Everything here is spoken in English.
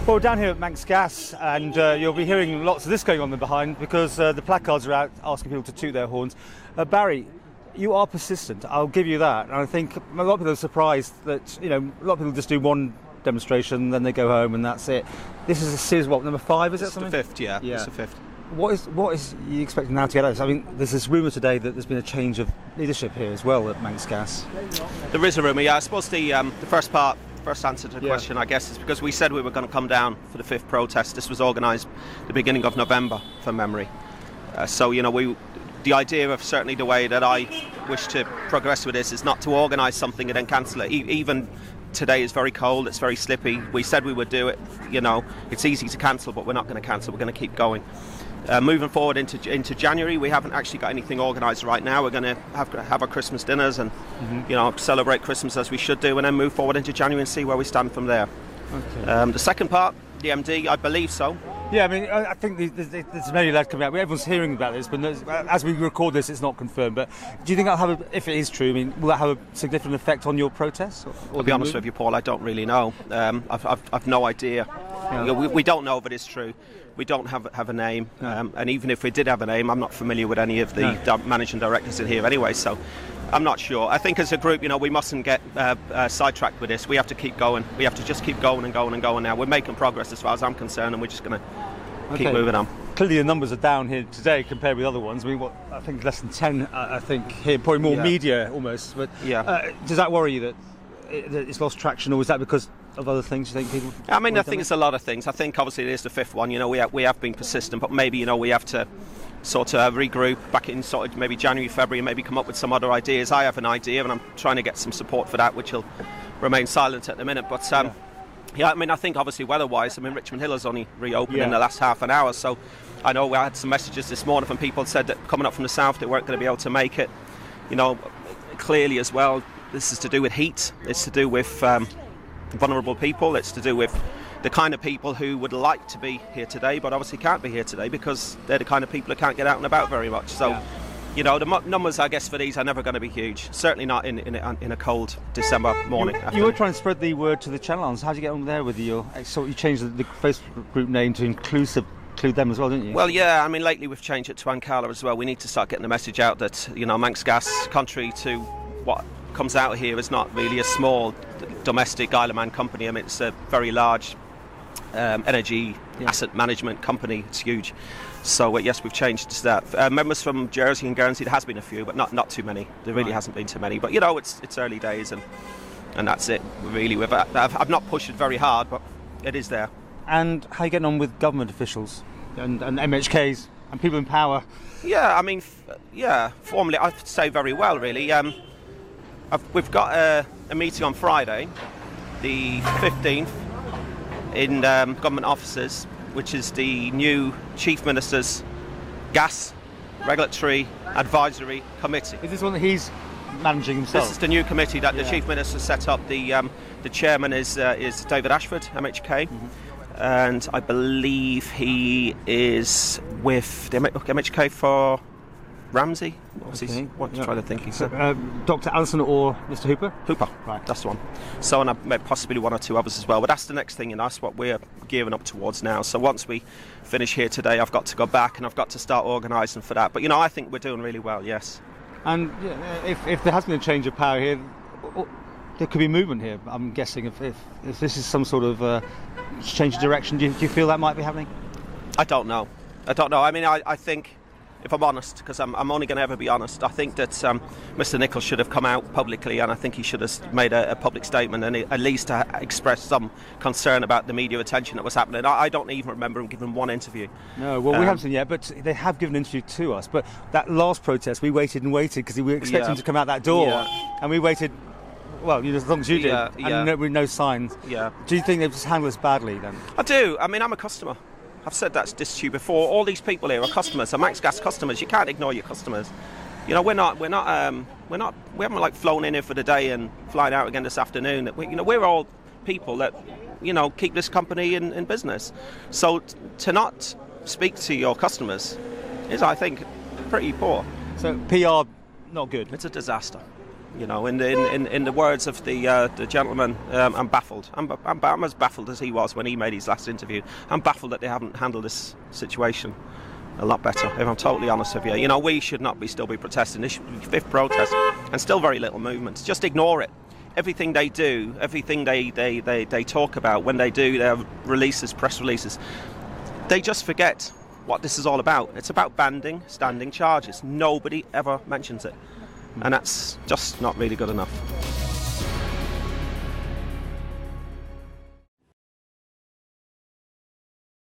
Well, we're down here at Manx Gas, and you'll be hearing lots of this going on behind because the placards are out asking people to toot their horns. Barry, you are persistent, I'll give you that. And I think a lot of people are surprised that, a lot of people just do one demonstration, then they go home and that's it. This is a series, what, number 5, is it something? It's the 5th, yeah. It's the 5th. What is you expecting now to get out of this? I mean, there's this rumour today that there's been a change of leadership here as well at Manx Gas. There is a rumour, yeah. I suppose the first answer to the question, I guess, is because we said we were going to come down for the 5th protest. This was organised the beginning of November, from memory. The idea of certainly the way that I wish to progress with this is not to organise something and then cancel it. Even today is very cold, it's very slippy. We said we would do it, it's easy to cancel, but we're not going to cancel, we're going to keep going. Moving forward into January, we haven't actually got anything organised right now. We're going to have our Christmas dinners and celebrate Christmas as we should do, and then move forward into January and see where we stand from there. Okay. The second part, the MD, I believe so. Yeah, I mean, I think there's many lads coming out. Everyone's hearing about this, but as we record this, it's not confirmed. But do you think that'll have, if it is true, will that have a significant effect on your protests? I'll be honest with you, Paul, I don't really know. I've no idea. Yeah. We don't know if it is true. We don't have a name, and even if we did have a name, I'm not familiar with any of the managing directors in here anyway, so I'm not sure. I think as a group, we mustn't get sidetracked with this. We have to keep going. We have to just keep going and going and going now. We're making progress as far as I'm concerned, and we're just going to keep moving on. Clearly the numbers are down here today compared with other ones. I mean, I think less than 10, I think, here, probably more media almost. But does that worry you that it's lost traction, or is that because of other things, you think people? I mean, I think it's a lot of things. I think obviously it is the 5th one. We have been persistent, but maybe we have to sort of regroup back in sort of maybe January, February, and maybe come up with some other ideas. I have an idea, and I'm trying to get some support for that, which will remain silent at the minute. But I mean, I think obviously weather-wise, I mean, Richmond Hill has only reopened in the last half an hour, so I know I had some messages this morning from people that said that coming up from the south they weren't going to be able to make it. Clearly as well, this is to do with heat. It's to do with vulnerable people. It's to do with the kind of people who would like to be here today but obviously can't be here today because they're the kind of people who can't get out and about very much. So the numbers, I guess, for these are never going to be huge, certainly not in a cold December morning. You were trying to spread the word to the Channel Islands. How did you get on there with you changed the Facebook group name to include them as well, didn't you? Well, yeah, I mean, lately we've changed it to Ankala as well. We need to start getting the message out that Manx Gas, contrary to what comes out here, is not really a small domestic Isle of Man company. I mean, it's a very large energy asset management company. It's huge. So yes, we've changed to that. Members from Jersey and Guernsey, there has been a few, but not too many. There really hasn't been too many. But it's early days, and that's it. Really, I've not pushed it very hard, but it is there. And how are you getting on with government officials and MHKs and people in power? Yeah, I mean, formally I'd say very well, really. We've got a meeting on Friday, the 15th, in government offices, which is the new Chief Minister's Gas Regulatory Advisory Committee. Is this one that he's managing himself? This is the new committee that the Chief Minister set up. The chairman is David Ashford, MHK, and I believe he is with the MHK for Ramsey. What try to think? Dr. Allison or Mr. Hooper? Hooper, right, that's the one. So, and possibly one or two others as well. But that's the next thing, that's what we're gearing up towards now. So once we finish here today, I've got to go back and I've got to start organising for that. But I think we're doing really well. Yes. And if there has been a change of power here, there could be movement here. I'm guessing if this is some sort of change of direction, do you feel that might be happening? I don't know. I mean, I think, if I'm honest, because I'm only going to ever be honest, I think that Mr. Nichols should have come out publicly, and I think he should have made a public statement and at least expressed some concern about the media attention that was happening. I don't even remember him giving one interview. No, well, we haven't seen yet, but they have given an interview to us. But that last protest, we waited and waited because we were expecting him to come out that door, and we waited. Well, as long as you did, and with no signs. Yeah. Do you think they've just handled this badly then? I do. I mean, I'm a customer. I've said that to you before. All these people here are customers, are Manx Gas customers. You can't ignore your customers. We haven't flown in here for the day and flying out again this afternoon. We're all people that, keep this company in business. So to not speak to your customers is, I think, pretty poor. So PR, not good. It's a disaster. You know, in the words of the gentleman, I'm baffled. I'm as baffled as he was when he made his last interview. I'm baffled that they haven't handled this situation a lot better, if I'm totally honest with you. You know, we should not still be protesting. This should be the 5th protest, and still very little movement. Just ignore it. Everything they do, everything they talk about, when they do their releases, press releases, they just forget what this is all about. It's about banding standing charges. Nobody ever mentions it. And that's just not really good enough.